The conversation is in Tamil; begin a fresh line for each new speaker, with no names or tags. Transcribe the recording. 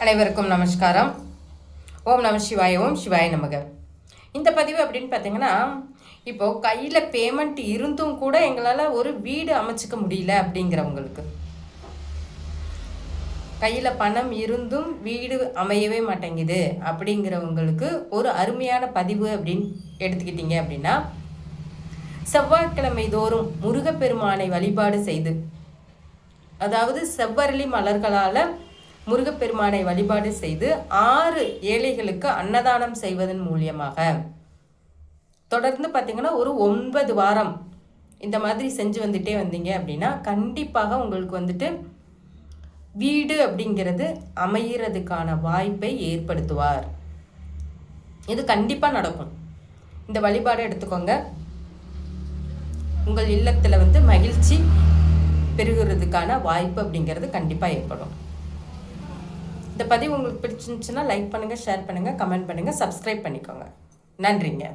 அனைவருக்கும் நமஸ்காரம். ஓம் நம சிவாய, ஓம் சிவாய நமக. இந்த பதிவு அப்படின்னு பார்த்தீங்கன்னா, இப்போது கையில் பேமெண்ட் இருந்தும் கூட எங்களால் ஒரு வீடு அமைச்சிக்க முடியல அப்படிங்கிறவங்களுக்கு, கையில் பணம் இருந்தும் வீடு அமையவே மாட்டேங்குது அப்படிங்கிறவங்களுக்கு ஒரு அருமையான பதிவு அப்படின்னு எடுத்துக்கிட்டிங்க அப்படின்னா, செவ்வாய்க்கிழமை தோறும் முருகப்பெருமானை வழிபாடு செய்து, அதாவது செவ்வரளி மலர்களால் முருகப்பெருமானை வழிபாடு செய்து 6 ஏழைகளுக்கு அன்னதானம் செய்வதன் மூலியமாக தொடர்ந்து பார்த்திங்கன்னா ஒரு 9 வாரம் இந்த மாதிரி செஞ்சு வந்துட்டே வந்தீங்க அப்படின்னா கண்டிப்பாக உங்களுக்கு வந்துட்டு வீடு அப்படிங்கிறது அமைகிறதுக்கான வாய்ப்பை ஏற்படுத்துவார். இது கண்டிப்பாக நடக்கும். இந்த வழிபாடு எடுத்துக்கோங்க. உங்கள் இல்லத்தில் மகிழ்ச்சி பெருகிறதுக்கான வாய்ப்பு அப்படிங்கிறது கண்டிப்பாக ஏற்படும். இந்த பதிவு உங்களுக்கு பிடிச்சிருந்துச்சுன்னா லைக் பண்ணுங்கள், ஷேர் பண்ணுங்கள், கமெண்ட் பண்ணுங்கள், சப்ஸ்கிரைப் பண்ணிக்கோங்க. நன்றிங்க.